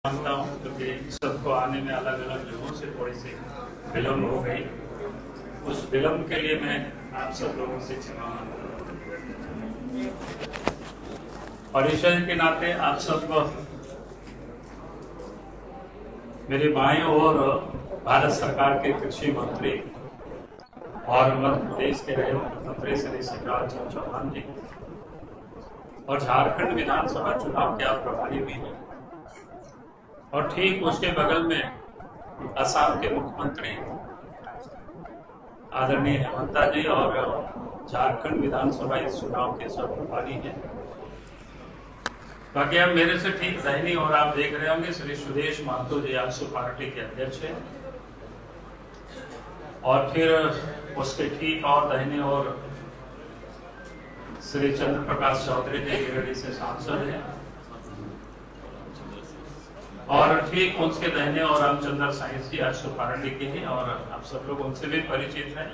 मानता हूँ क्योंकि सबको आने में अलग अलग जगहों से थोड़ी सी विलम्ब हो गई। उस विलम्ब के लिए मैं आप सब लोगों से क्षमा मांगता हूँ। परिचय के नाते आप सब मेरे बाएं ओर भारत सरकार के कृषि मंत्री और मध्य प्रदेश के रहे मुख्यमंत्री श्री शिवराज सिंह चौहान जी और झारखंड विधानसभा चुनाव के आप प्रभारी भी हैं, और ठीक उसके बगल में असम के मुख्यमंत्री आदरणीय हेमंता जी और झारखंड विधानसभा इस चुनाव के सब प्रभारी हैं। बाकी अब मेरे से ठीक दाहिनी और आप देख रहे होंगे श्री सुदेश महतो जी आजसू पार्टी के अध्यक्ष हैं, और फिर उसके ठीक और दाहिने और श्री चंद्र प्रकाश चौधरी जी गिरिडीह से सांसद हैं, और ठीक उसके दाहिने और रामचंद्र साइंस जी आजसू पार्टी के हैं, और आप सब लोग उनसे भी परिचित हैं।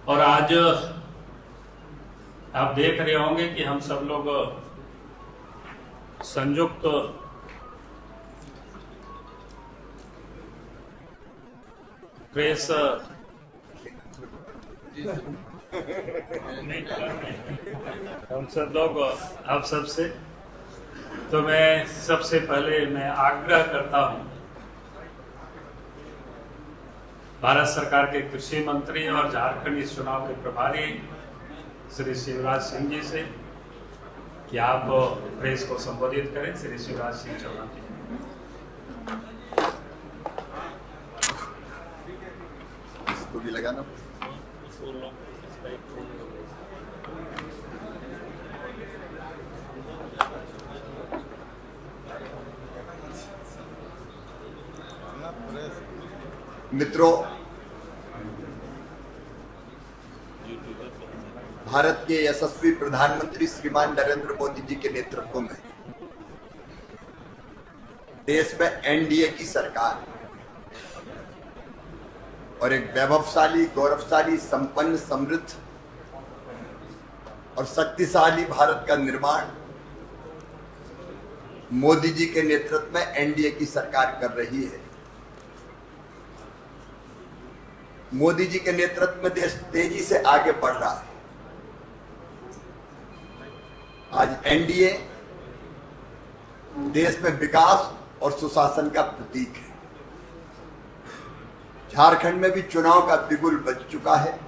और आज आप देख रहे होंगे कि हम सब लोग संयुक्त प्रेस हम सब लोग आप सबसे, तो मैं सबसे पहले मैं आग्रह करता हूं भारत सरकार के कृषि मंत्री और झारखंड इस चुनाव के प्रभारी श्री शिवराज सिंह जी से कि आप प्रेस को संबोधित करें। श्री शिवराज सिंह चौहान जी। इसको भी लगाना। मित्रों, भारत के यशस्वी प्रधानमंत्री श्रीमान नरेंद्र मोदी जी के नेतृत्व में देश में एनडीए की सरकार और एक वैभवशाली, गौरवशाली, संपन्न, समृद्ध और शक्तिशाली भारत का निर्माण मोदी जी के नेतृत्व में एनडीए की सरकार कर रही है। मोदी जी के नेतृत्व में देश तेजी से आगे बढ़ रहा है। आज एनडीए देश में विकास और सुशासन का प्रतीक है। झारखंड में भी चुनाव का बिगुल बज चुका है।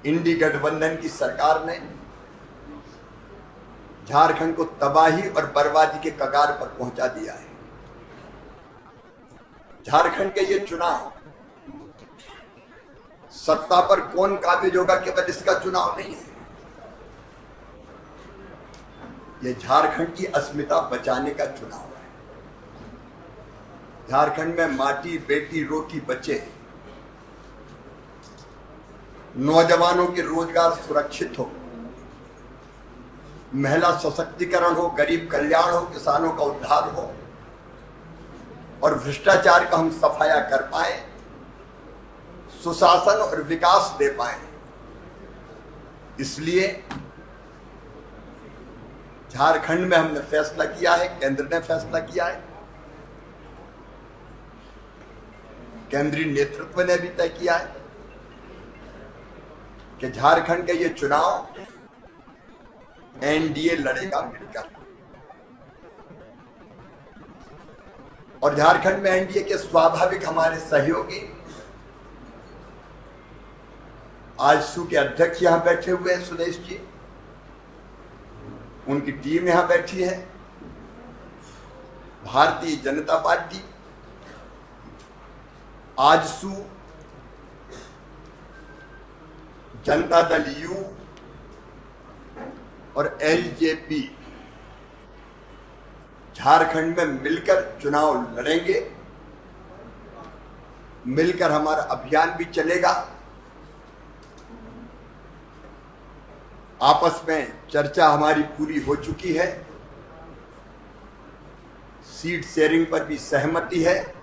इंडी गठबंधन की सरकार ने झारखंड को तबाही और बर्बादी के कगार पर पहुंचा दिया है। झारखंड के ये चुनाव सत्ता पर कौन काबिज होगा केवल इसका चुनाव नहीं है, ये झारखंड की अस्मिता बचाने का चुनाव है। झारखंड में माटी, बेटी, रोटी, बच्चे, नौजवानों के रोजगार सुरक्षित हो, महिला सशक्तिकरण हो, गरीब कल्याण हो, किसानों का उद्धार हो और भ्रष्टाचार का हम सफाया कर पाए, सुशासन और विकास दे पाए। इसलिए झारखंड में हमने फैसला किया है, केंद्र ने फैसला किया है, केंद्रीय नेतृत्व ने भी तय किया है कि झारखंड के ये चुनाव एनडीए लड़ेगा मिलकर। और झारखंड में एनडीए के स्वाभाविक हमारे सहयोगी आजसू के अध्यक्ष यहां बैठे हुए हैं, सुदेश जी, उनकी टीम यहां बैठी है। भारतीय जनता पार्टी, आजसू, जनता दल यू और एलजेपी झारखंड में मिलकर चुनाव लड़ेंगे। मिलकर हमारा अभियान भी चलेगा। आपस में चर्चा हमारी पूरी हो चुकी है। सीट शेयरिंग पर भी सहमति है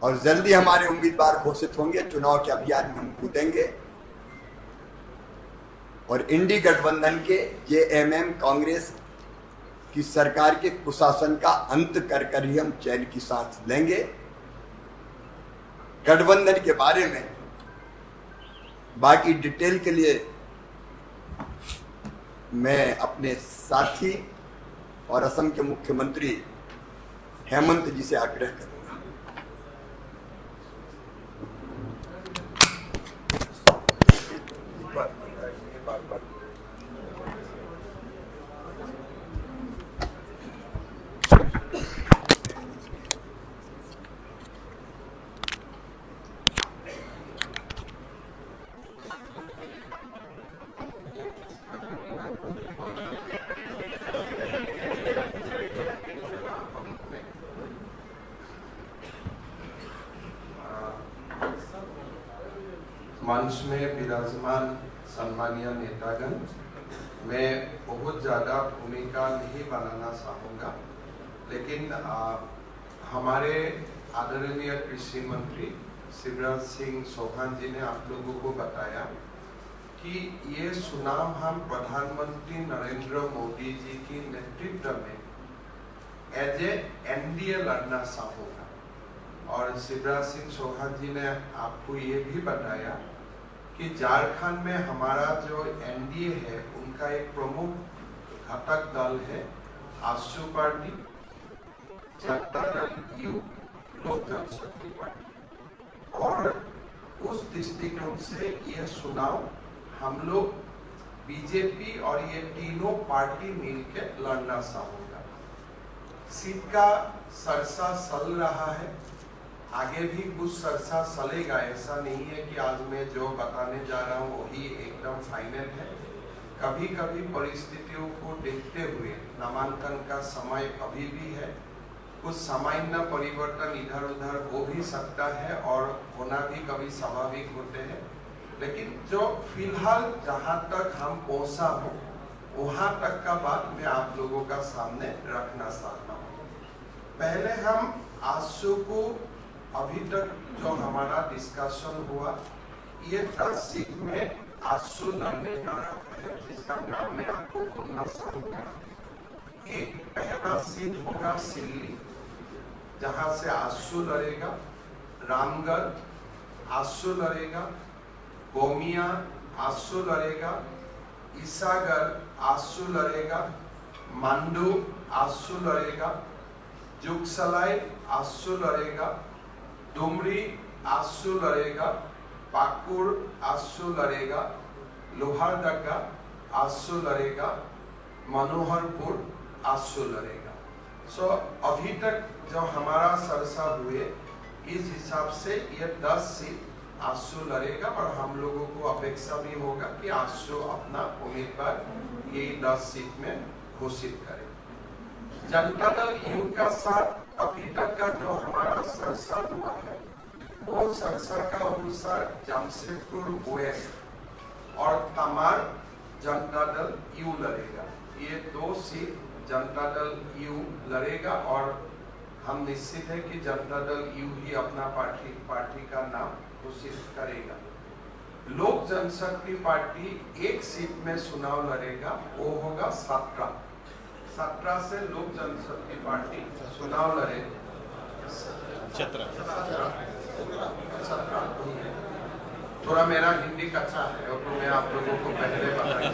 और जल्दी हमारे उम्मीदवार घोषित होंगे। चुनाव के अभियान में हम कूदेंगे और इंडी गठबंधन के जेएमएम कांग्रेस की सरकार के कुशासन का अंत कर ही हम चैन की सांस लेंगे। गठबंधन के बारे में बाकी डिटेल के लिए मैं अपने साथी और असम के मुख्यमंत्री हेमंत जी से आग्रह करूंगा। मंच में विराजमान सम्मानीय नेतागण, मैं बहुत ज़्यादा भूमिका नहीं बनाना चाहूँगा, लेकिन हमारे आदरणीय कृषि मंत्री शिवराज सिंह चौहान जी ने आप लोगों को बताया कि ये चुनाव हम प्रधानमंत्री नरेंद्र मोदी जी की नेतृत्व में एज ए एनडीए लड़ना चाहूँगा। और शिवराज सिंह चौहान जी ने आपको ये भी बताया कि झारखंड में हमारा जो एनडीए है उनका एक प्रमुख घटक दल है आशु पार्टी, जनता दल यू, लोक जनशक्ति पार्टी। और उस दृष्टिकोण से यह चुनाव हम लोग बीजेपी और ये तीनों पार्टी मिलकर लड़ना चाहूंगा। सीट का सरसा चल रहा है, आगे भी कुछ चर्चा चलेगा। ऐसा नहीं है कि आज मैं जो बताने जा रहा हूँ वही एकदम फाइनल है। कभी कभी परिस्थितियों को देखते हुए नामांकन का समय अभी भी है, कुछ सामान्य परिवर्तन इधर उधर हो भी सकता है और होना भी कभी स्वाभाविक होते हैं। लेकिन जो फिलहाल जहाँ तक हम पहुँचा हूँ वहाँ तक का बात मैं आप लोगों का सामने रखना चाहता हूँ। पहले हम आशु को अभी तक जो हमारा डिस्कशन हुआ, ये 10 सीट में आशु लड़ने जा रहा है, जिसका नाम मैं आपको बोलना चाहूंगा। एक पहला सीट होगा सिल्ली, जहां से आशु लड़ेगा, रामगढ़ आशु लड़ेगा, गोमिया आशु लड़ेगा, ईसागढ़ आशु लड़ेगा, मांडू आशु लड़ेगा, जुगसलाई आशु लड़ेगा, डुमरी आशु लड़ेगा, पाकुड़ आशु लड़ेगा, लोहारदगा आशु लड़ेगा, मनोहरपुर आशु लड़ेगा। सो अभी तक जो हमारा सरसा हुए इस हिसाब से ये 10 सीट आशु लड़ेगा और हम लोगों को अपेक्षा भी होगा कि आशु अपना उम्मीदवार ये 10 सीट में घोषित करे। जनता दल यू का साथ अभी तक का जो हमारा सरसा हुआ है वो सरसा का अनुसार जमशेदपुर वेस्ट और तमार जनता दल यू लड़ेगा। ये 2 सीट जनता दल यू लड़ेगा और हम निश्चित है कि जनता दल यू ही अपना पार्टी का नाम घोषित करेगा। लोक जनशक्ति पार्टी 1 सीट में चुनाव लड़ेगा, वो होगा 17 से लोक जनशक्ति पार्टी चुनाव लड़े। 17 थोड़ा मेरा हिंदी कच्चा है और तो मैं आप लोगों को पहले बताया।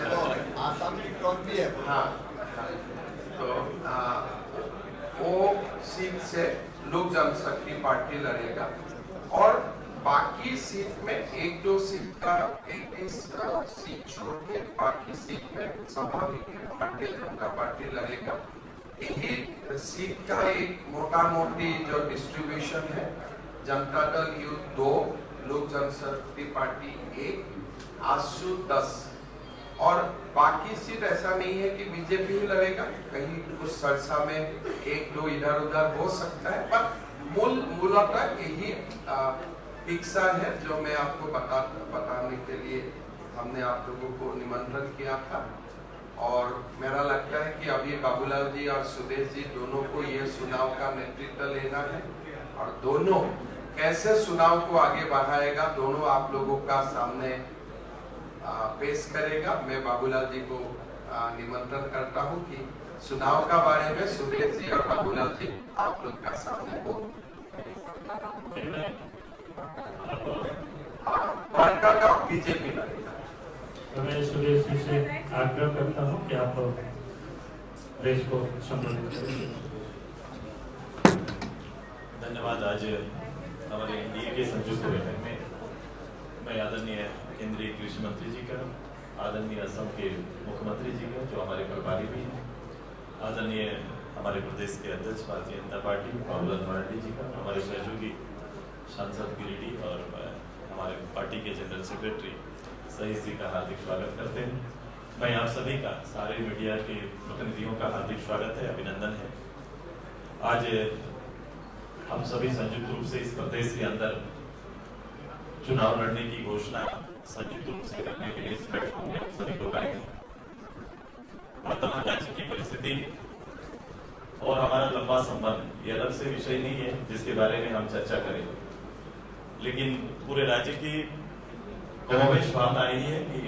आसाम की टॉप भी है। हाँ, तो वो सीट से लोक जनशक्ति पार्टी लड़ेगा और बाकी सीट में 1-2 सीट का एक सीट छोड़ के बाकी सीट में स्वाभाविक भारतीय जनता पार्टी लड़ेगा। यही सीट का एक मोटा मोटी जो डिस्ट्रीब्यूशन है, जनता दल यू 2, लोक जनशक्ति पार्टी 1, आशु 10 और बाकी सीट ऐसा नहीं है कि बीजेपी ही लड़ेगा, कहीं कुछ सरसा में 1-2 इधर उधर हो सकता है, पर मूलतः यही पिक्चर है जो मैं आपको बताने के लिए हमने आप लोगों को निमंत्रण किया था। और मेरा लगता है कि अभी बाबूलाल जी और सुदेश जी दोनों को ये चुनाव का नेतृत्व लेना है और दोनों कैसे चुनाव को आगे बढ़ाएगा, दोनों आप लोगों का सामने पेश करेगा। मैं बाबूलाल जी को निमंत्रण करता हूं कि चुनाव का बारे में सुरेश जी और बाबूलाल जी आप लोग का सामने हो। का बीजेपी लड़ेगा। तो मैं सुरेश जी से आग्रह करता हूं कि आप प्रेस को संबोधित करें। धन्यवाद। आज हमारे एनडीए के संयुक्त बैठक में मैं आदरणीय केंद्रीय कृषि मंत्री जी का, आदरणीय असम के मुख्यमंत्री जी का जो हमारे प्रभारी भी हैं, आदरणीय हमारे प्रदेश के अध्यक्ष भारतीय जनता पार्टी बाबूलाल मरांडी जी का, हमारे सहयोगी सांसद गिरिडीह और हमारे पार्टी के जनरल सेक्रेटरी सहीश जी का हार्दिक स्वागत करते हैं। मैं आप सभी का, सारे मीडिया के प्रतिनिधियों का हार्दिक स्वागत है, अभिनंदन है। आज हम सभी संयुक्त रूप से इस प्रदेश के अंदर चुनाव लड़ने की घोषणा संयुक्त रूप से करने के लिए इस बैठक में सभी लोग आए हैं। वर्तमान राज्य की परिस्थिति और हमारा लंबा संबंध ये अलग से विषय नहीं है जिसके बारे में हम चर्चा करें, लेकिन पूरे राज्य की कमोबेश भावना यही है कि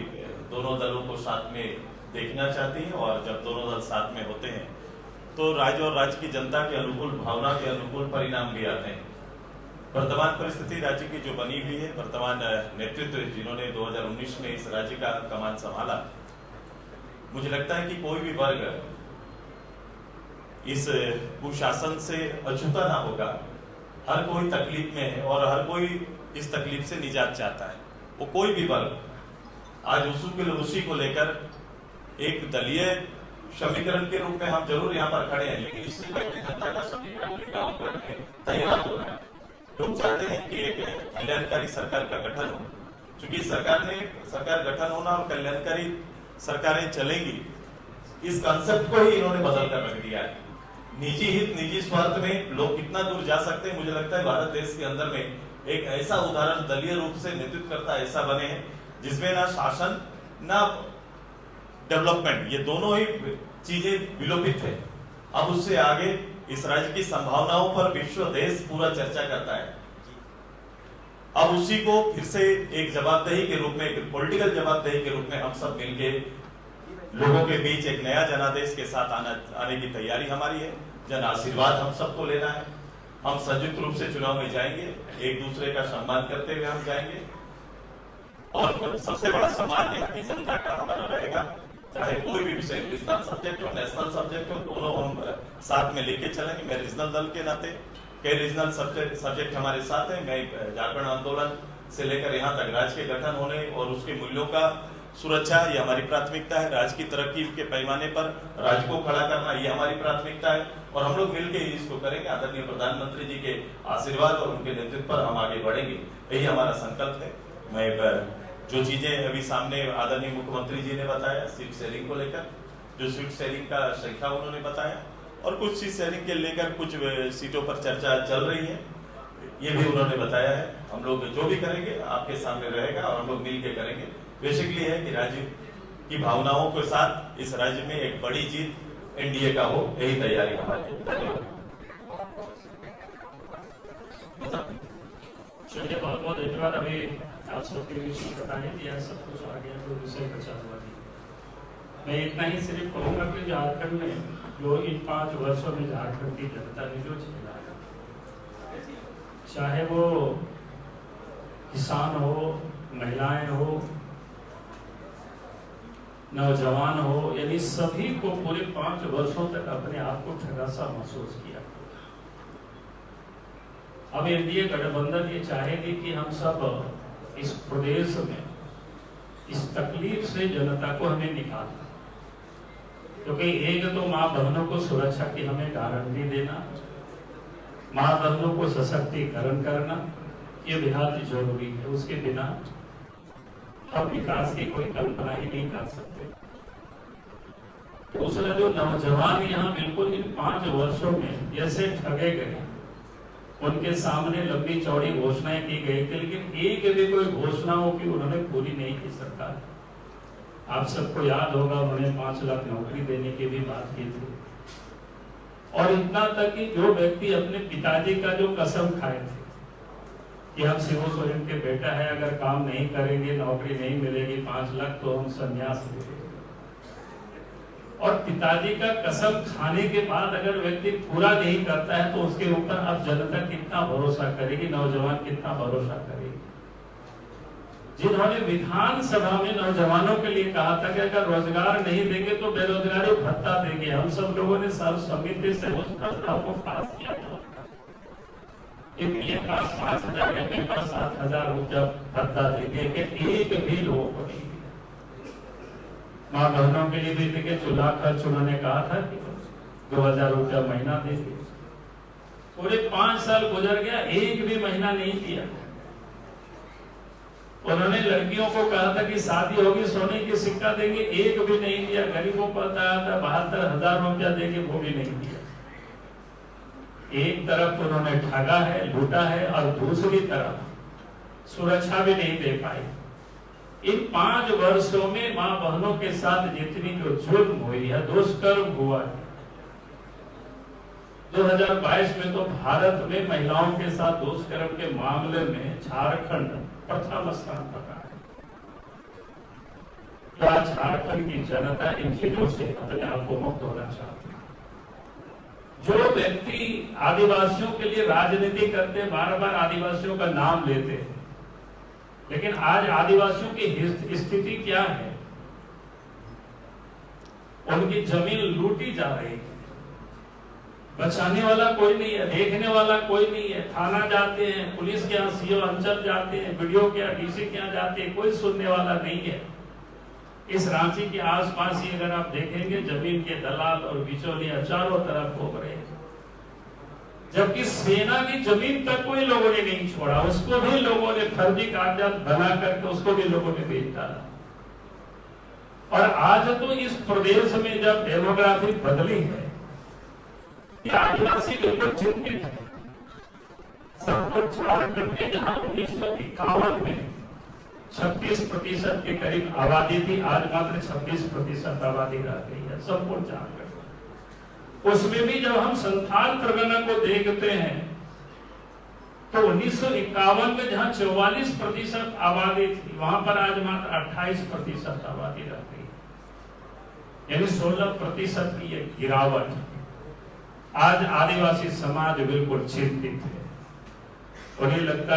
दोनों दलों को साथ में देखना चाहती है और जब दोनों दल साथ में होते हैं तो राज्य और राज्य की जनता के अनुकूल भावना के अनुकूल परिणाम भी आते हैं। वर्तमान परिस्थिति राज्य की जो बनी हुई है, वर्तमान नेतृत्व जिन्होंने 2019 में इस राज्य का कमान संभाला, मुझे लगता है कि कोई भी वर्ग इस कुशासन से अछूता ना होगा। हर कोई तकलीफ में है और हर कोई इस तकलीफ से निजात चाहता है, वो कोई भी वर्ग। आज उसी को लेकर एक दलीय समीकरण के रूप में हम जरूर यहाँ पर खड़े हैं, लेकिन इससे तैयार हो रहा है। लोग चाहते हैं कि एक कल्याणकारी सरकार का गठन हो। चूंकि सरकार गठन होना और कल्याणकारी सरकारें चलेंगी, इस कंसेप्ट को ही इन्होंने बदल कर रख दिया है। निजी हित, निजी स्वार्थ में लोग कितना दूर जा सकते हैं, मुझे लगता है भारत देश के अंदर में एक ऐसा उदाहरण दलीय रूप से नेतृत्व करता ऐसा बने हैं जिसमें ना शासन ना डेवलपमेंट, ये दोनों ही चीजें विलोपित है। अब उससे आगे इस राज्य की संभावनाओं पर विश्व देश पूरा चर्चा करता है। अब उसी को फिर से एक जवाबदेही के रूप में, एक पॉलिटिकल जवाबदेही के रूप में हम सब मिलके लोगों के बीच एक नया जनादेश के साथ आने की तैयारी हमारी है। जन आशीर्वाद हम सबको लेना है। हम संयुक्त रूप से चुनाव में जाएंगे, एक दूसरे का सम्मान करते हुए हम जाएंगे और सबसे बड़ा सम्मान है जनता का हमारा रहेगा। चाहे कोई भी विषय, रीजनल सब्जेक्ट हो, नेशनल सब्जेक्ट हो, दोनों हम साथ में लेके चलेंगे। मैं रीजनल दल के नाते कई रीजनल सब्जेक्ट हमारे साथ हैं। मैं झारखंड आंदोलन से लेकर यहाँ तक राज्य के गठन होने और उसके मूल्यों का सुरक्षा, ये हमारी प्राथमिकता है। राज्य की तरक्की के पैमाने पर राज्य को खड़ा करना, ये हमारी प्राथमिकता है और हम लोग मिलकर इसको करेंगे। आदरणीय प्रधानमंत्री जी के आशीर्वाद और उनके नेतृत्व पर हम आगे बढ़ेंगे, यही हमारा संकल्प है। मैं जो चीजें अभी सामने आदरणीय मुख्यमंत्री जी ने बताया सीट शेयरिंग को लेकर, जो सीट शेयरिंग का संख्या उन्होंने बताया और कुछ सीट शेयरिंग के लेकर कुछ सीटों पर चर्चा चल रही है, ये भी उन्होंने बताया है। हम लोग जो भी करेंगे आपके सामने रहेगा और हम लोग मिल के करेंगे। बेसिकली है कि राज्य की भावनाओं के साथ इस राज्य में एक बड़ी जीत एनडीए का हो, यही तैयारी हमारी। चलिए, बहुत बहुत धन्यवाद। अभी आप सबके विषय बताने दिया, सब कुछ आ गया, तो विषय बचा हुआ नहीं। मैं इतना ही सिर्फ कहूँगा कि झारखंड में जो इन 5 वर्षों में झारखंड की जनता ने जो झेला, चाहे वो किसान हो, महिलाएं हो, नौजवान हो, यानी सभी को पूरे 5 वर्षों तक अपने आप को ठगा सा महसूस किया। अब एनडीए गठबंधन ये चाहेगी कि हम सब इस प्रदेश में इस तकलीफ से जनता को हमें निकालना, क्योंकि एक तो माँ बहनों को सुरक्षा की हमें गारंटी देना, माँ बहनों को सशक्तिकरण करना, ये बेहद जरूरी है। उसके बिना हम विकास की कोई कल्पना ही नहीं कर सकते। दूसरा, जो नौजवान यहाँ बिल्कुल इन 5 वर्षों में जैसे ठगे गए, उनके सामने लंबी चौड़ी घोषणाएं की गई थी, लेकिन एक भी कोई घोषणाओं की उन्होंने पूरी नहीं की सरकार। आप सबको याद होगा उन्होंने 5 लाख नौकरी देने की भी बात की थी, और इतना तक कि जो व्यक्ति अपने पिताजी का जो कसम खाए थे कि हम शिबू सोरेन के बेटा है, अगर काम नहीं करेंगे, नौकरी नहीं मिलेगी 5 लाख तो हम संन्यास लेंगे। और पिताजी का कसम खाने के बाद अगर व्यक्ति पूरा नहीं करता है तो उसके ऊपर अब जनता कितना भरोसा करेगी, नौजवान कितना भरोसा करेगी। जिन्होंने विधानसभा में नौजवानों के लिए कहा था कि अगर रोजगार नहीं देंगे तो बेरोजगारी भत्ता देंगे, हम सब लोगों ने सर्वसम्मति से उस प्रस्ताव को पास किया था। 7,000 रुपया भत्ता देंगे कि एक भी लोगों को नहीं। माँ बहनों के लिए भी देंगे, चूल्हा खर्च उन्होंने कहा था कि 2,000 रुपया महीना देंगे। पूरे 5 साल गुजर गया, एक भी महीना नहीं दिया। उन्होंने लड़कियों को कहा था कि शादी होगी सोने की सिक्का देंगे, एक भी नहीं दिया। गरीबों को बताया था 72,000 रुपया देंगे, वो भी नहीं दिया। एक तरफ उन्होंने ठगा है, लूटा है, और दूसरी तरफ सुरक्षा भी नहीं दे पाई। इन 5 वर्षों में मां बहनों के साथ जितनी जो जुल्म हुई है, दुष्कर्म हुआ है। 2022 में तो भारत में महिलाओं के साथ दुष्कर्म के मामले में झारखंड प्रथम स्थान पर रहा है। तो आज झारखंड की जनता इन चीजों से अपने आप को मुक्त होना चाहती है। जो व्यक्ति आदिवासियों के लिए राजनीति करते, बार बार आदिवासियों का नाम लेते हैं, लेकिन आज आदिवासियों की स्थिति क्या है? उनकी जमीन लूटी जा रही है, बचाने वाला कोई नहीं है, देखने वाला कोई नहीं है। थाना जाते हैं, पुलिस के यहाँ सीओ अंचल जाते हैं, वीडियो के यहाँ डीसी के यहाँ जाते हैं, कोई सुनने वाला नहीं है। इस रांची के आसपास ही अगर आप देखेंगे, जमीन के दलाल और बिचौलिया चारों तरफ घूम रहे हैं। जबकि सेना की जमीन तक कोई लोगों ने नहीं छोड़ा, उसको भी लोगों ने फर्जी कागजात बना करके उसको भी लोगों ने बेच डाला। और आज तो इस प्रदेश में जब डेमोग्राफी बदली है, आदिवासी बिल्कुल चिंतित है। झारखंड में जहां 1951 में 36% के करीब आबादी थी, आज मात्र 26% आबादी रह गई है संपूर्ण झारखंड। उसमें भी जब हम संथाल परगना को देखते हैं तो 1951 में जहां 44% आबादी थी, वहां पर आज मात्र 28% आबादी रह गई, यानी 16% की ये गिरावट। आज आदिवासी समाज बिल्कुल चिंतित है। उन्हें लगता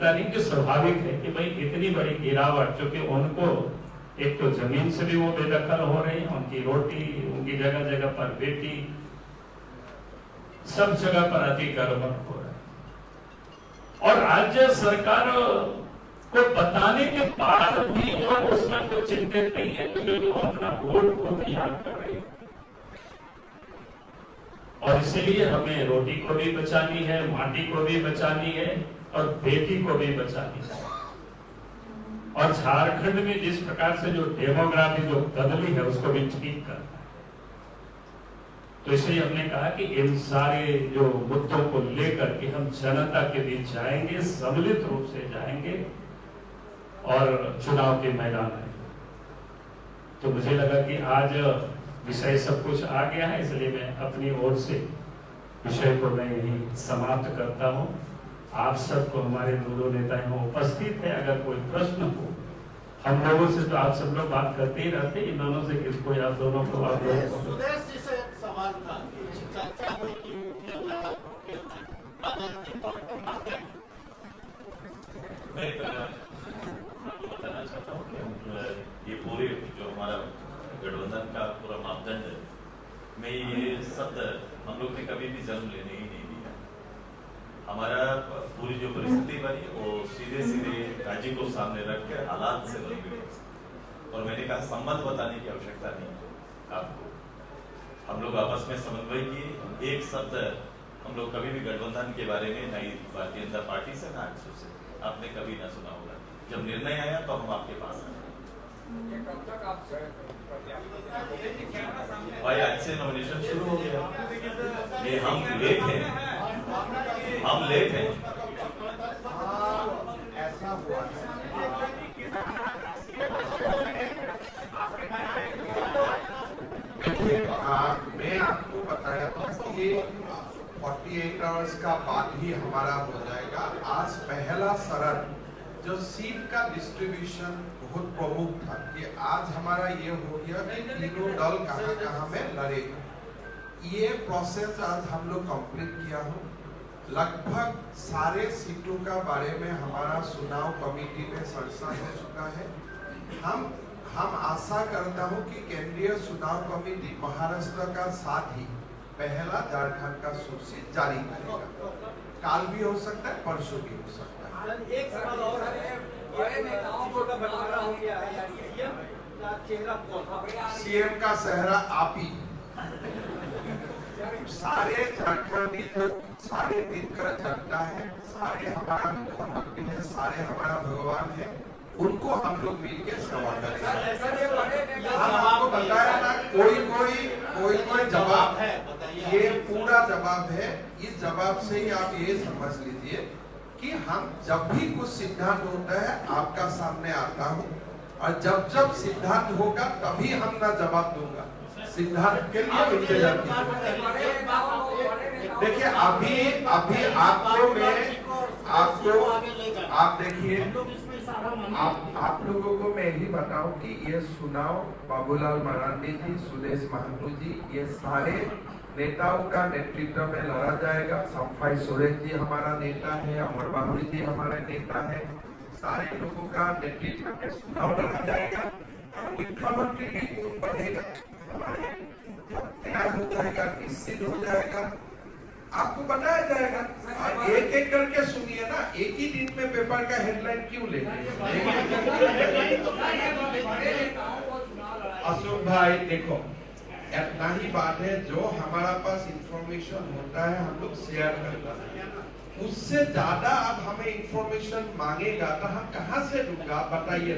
नहीं कि स्वाभाविक है कि भाई इतनी बड़ी गिरावट, क्योंकि उनको एक तो जमीन से भी वो बेदखल हो रहे हैं, उनकी रोटी, उनकी जगह जगह पर बेटी, सब जगह पर अतिक्रमण हो रहा है। और राज्य सरकार को बताने के बाद भी वो उसमें कोई चिंतित नहीं है, क्योंकि वो अपना वोट को तैयार कर रहे हैं। और इसीलिए हमें रोटी को भी बचानी है, माटी को भी बचानी है, और बेटी को भी बचानी है। और झारखंड में जिस प्रकार से जो डेमोग्राफी जो बदली है, उसको भी ठीक करना है। तो इसलिए हमने कहा कि इन सारे जो मुद्दों को लेकर के हम जनता के बीच जाएंगे, सम्मिलित रूप से जाएंगे और चुनाव के मैदान में। तो मुझे लगा कि आज विषय सब कुछ आ गया है, इसलिए मैं अपनी ओर से विषय को मैं यही समाप्त करता हूं। आप सबको, हमारे दोनों नेता यहाँ उपस्थित है, अगर कोई प्रश्न हो, हम लोगों से तो आप सब लोग बात करते ही रहते, इन दोनों से किसको या दोनों को आप सुदेश जी से एक सवाल था, चर्चा हुई कि मैं बताना चाहता हूँ कि ये पूरे जो हमारा गठबंधन का पूरा मापदंड है, मैं ये शब्द हम लोग ने कभी भी जन्म लेने ही नहीं दिया। हमारा पूरी जो परिस्थिति बनी वो सीधे राज्य को सामने रख कर हालात से बनी हुई। और मैंने कहा संबंध बताने की आवश्यकता नहीं आपको। हम लोग आपस में समन्वय किए, एक शब्द हम लोग कभी भी गठबंधन के बारे में, नहीं भारतीय जनता पार्टी से, ना आजसू से, आपने कभी ना सुना होगा। जब निर्णय आया तो हम आपके पास आए। भाई आज से नॉमिनेशन शुरू हो गया, ये हम लेट हैं, ऐसा हुआ मैं आपको बताया था कि 48 आवर्स का बाद ही हमारा हो जाएगा। आज पहला शरण जो सीट का डिस्ट्रीब्यूशन बहुत प्रमुख था कि आज हमारा ये हो गया कि तीनों दल कहाँ में लड़ेगा। ये प्रोसेस आज हम लोग कंप्लीट किया हो। लगभग सारे सीटों का बारे में हमारा चुनाव कमेटी में चर्चा हो चुका है। हम आशा करता हूं कि केंद्रीय चुनाव कमेटी महाराष्ट्र का साथ ही पहला झारखंड का सूची जारी करेगा। काल भी हो सकता है, परसों भी हो सकता है। एक सवाल और है, बड़े नेताओं को बंटवारा हो गया है, यानी सीएम का चेहरा कौन? सीएम का चेहरा आप ही। सारे झारखंडी सारे मिलकर जनता है, सारे हमारा मुख्यमंत्री है, सारे हमारा भगवान है, उनको हम लोग मिलकर सेवा करेंगे। हम आपको बताया ना, कोई जवाब है, ये पूरा जवाब है। इस जवाब से ही आप ये समझ लीजिए कि हम जब भी कुछ सिद्धांत होता है आपका सामने आता हूँ, और जब सिद्धांत होगा तभी हम ना जवाब दूंगा। सिद्धांत के लिए विजय जाती है। देखिए अभी आप देखिए, आप लोगों को मैं यही बताऊं कि ये चुनाव बाबूलाल मरांडी जी, सुदेश महतो जी, ये सारे नेताओं का नेतृत्व में लड़ा जाएगा। संफाई सोरेन जी हमारा नेता है, अमर बाहुरी जी हमारा नेता है, सारे लोगों का नेतृत्व में चुनाव लड़ा जाएगा। मुख्यमंत्री की गुण बढ़ेगा, तैयार हो जाएगा, निश्चित हो जाएगा, आपको बताया जाएगा। और एक एक करके सुनिए ना, एक ही दिन में पेपर का हेडलाइन क्यों लेंगे? अशोक भाई देखो, इतना ही बात है, जो हमारा पास इंफॉर्मेशन होता है हम लोग शेयर करता है। उससे ज्यादा अब हमें इंफॉर्मेशन मांगेगा तो हम कहाँ से दूंगा, बताइए।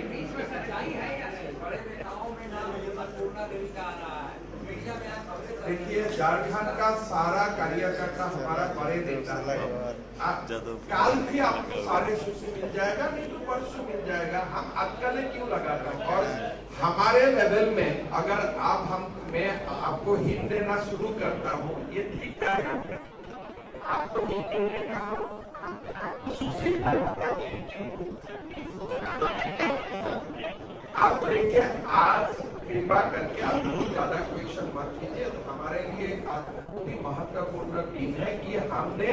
देखिए झारखंड का सारा कार्यकर्ता हमारा बड़े नेता है। काल भी आपको सारे सूची मिल जाएगा, नहीं तो परसों मिल जाएगा। हम अटकलें क्यों लगाते हैं? और हमारे लेवल में अगर मैं आपको हिंट देना शुरू करता हूँ, ये ठीक है। आपको आप देखिए, आज कृपा करके आप बहुत ज्यादा क्वेश्चन मत कीजिए। हमारे लिए बहुत ही महत्वपूर्ण दिन है कि हमने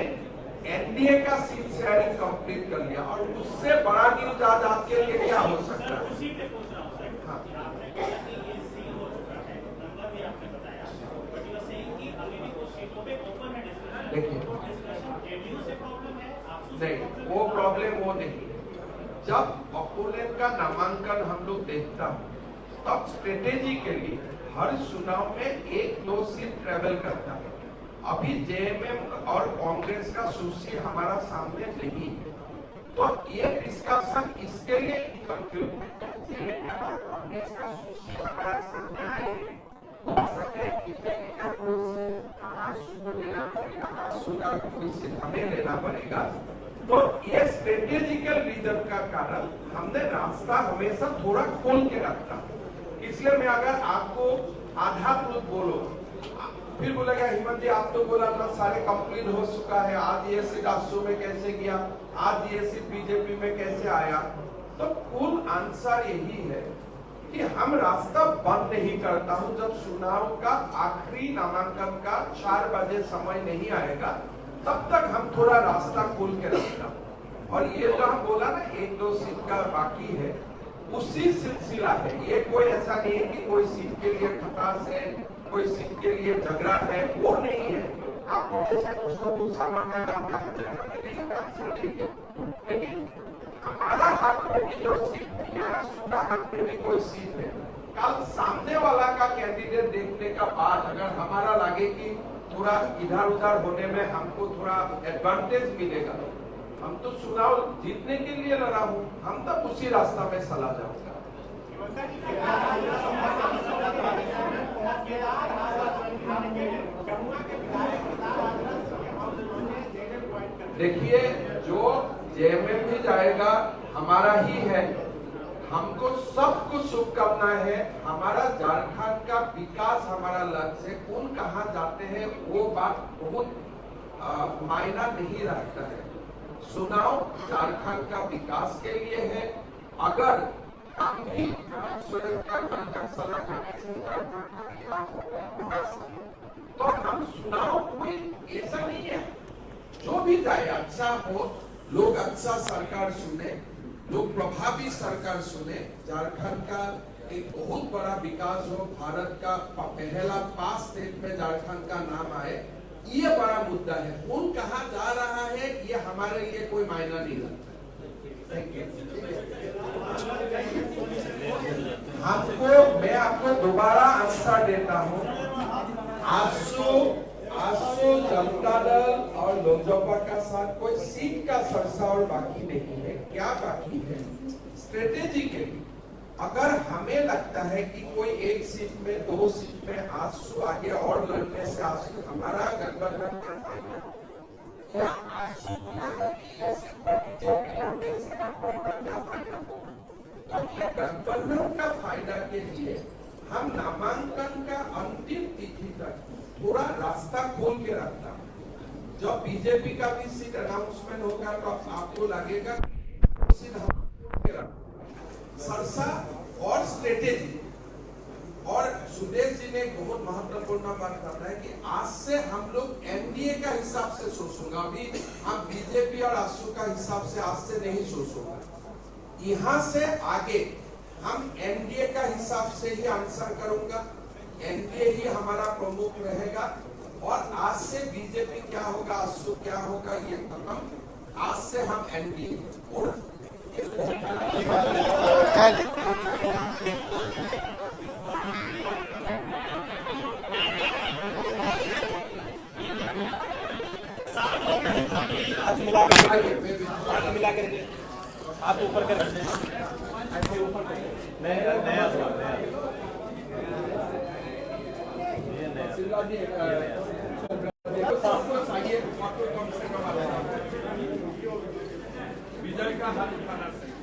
एनडीए का सीट शेयरिंग कंप्लीट कर लिया, और उससे बड़ा न्यूज आज आपके लिए क्या हो सकता है? देखिए नहीं, वो प्रॉब्लम वो नहीं। जब अपोनेंट का नामांकन हम लोग देखता हूँ, तब स्ट्रेटेजी के लिए हर चुनाव में 1-2 सीट ट्रेवल करता है। अभी जेएमएम और कांग्रेस का सूची हमारा सामने नहीं है, तो ये डिस्कशन इसके लिए हमें लेना पड़ेगा। तो ये स्ट्रेटेजिकल रीजन का कारण हमने रास्ता हमेशा थोड़ा खोल के रखता। इसलिए मैं अगर आपको आधारभूत बोलो, फिर बोलेगा हिम्मत जी आप तो बोला था सारे कंप्लीट हो चुका है, आज ये सीट आसू में कैसे गया, आज ये सीट बीजेपी में कैसे आया। तो कुल आंसर यही है कि हम रास्ता बंद नहीं करता हूं। जब चुनाव का आखिरी नामांकन का 4 बजे समय नहीं आएगा, तब तक हम थोड़ा रास्ता खोल के रखता हूं। और ये जो हम बोला ना 1-2 सीट का बाकी है, उसी सिलसिला है। ये कोई ऐसा नहीं है कि कोई सीट के लिए खटास है, कोई सीट के लिए झगड़ा है, वो नहीं है। आपको हमारा हाथ में जो कोई सीट है, कल सामने वाला का कैंडिडेट देखने का बाद अगर हमारा लगे कि थोड़ा इधर उधर होने में हमको थोड़ा एडवांटेज मिलेगा, हम तो चुनाव जीतने के लिए लड़ा हूँ, हम तब उसी रास्ता में चला जाऊंगा। देखिए जो जेएमएम भी जाएगा हमारा ही है, हमको सबको शुभकामनाएं है। हमारा झारखंड का विकास हमारा लक्ष्य है। कौन कहाँ जाते हैं वो बात बहुत मायना नहीं रखता है। चुनाव झारखंड का विकास के लिए है। अगर हम भी तो हम चुनाव कोई ऐसा नहीं है, जो भी जाए अच्छा हो, लोग अच्छा सरकार चुने, लोग प्रभावी सरकार चुने, झारखंड का एक बहुत बड़ा विकास हो, भारत का पहला 5 स्टेट में झारखंड का नाम आए, ये बड़ा मुद्दा है। कौन कहाँ जा रहा है ये हमारे लिए कोई मायना नहीं रखता। मैं आपको दोबारा आंसर देता हूँ। आजसू जनता दल और लोजपा का साथ कोई सीट का सरसाव बाकी नहीं है। क्या बाकी है? स्ट्रेटेजी के लिए अगर हमें लगता है कि कोई एक सीट में, 2 सीट में आजसू आगे और लड़ने से आजसू हमारा गठबंधन का फायदा के लिए हम नामांकन का अंतिम तिथि तक पूरा रास्ता खोल के रखता हूं। जब बीजेपी का भी सीट अनाउंसमेंट होगा तो आपको लगेगा सीट हम सरसा और स्ट्रेटेजी। और सुदेश जी ने बहुत महत्वपूर्ण बात बताया कि आज से हम लोग एनडीए का हिसाब से सोचूंगा, अभी हम बीजेपी और आजसू का हिसाब से आज से नहीं सोचूंगा। यहाँ से आगे हम एनडीए का हिसाब से ही आंसर करूंगा, एनडीए ही हमारा प्रमुख रहेगा। और आज से बीजेपी क्या होगा, आजसू क्या होगा, ये खत्म। आज से हम एनडीए और मिला कर आप ऊपर कर विजय का हाथ उठाना चाहिए।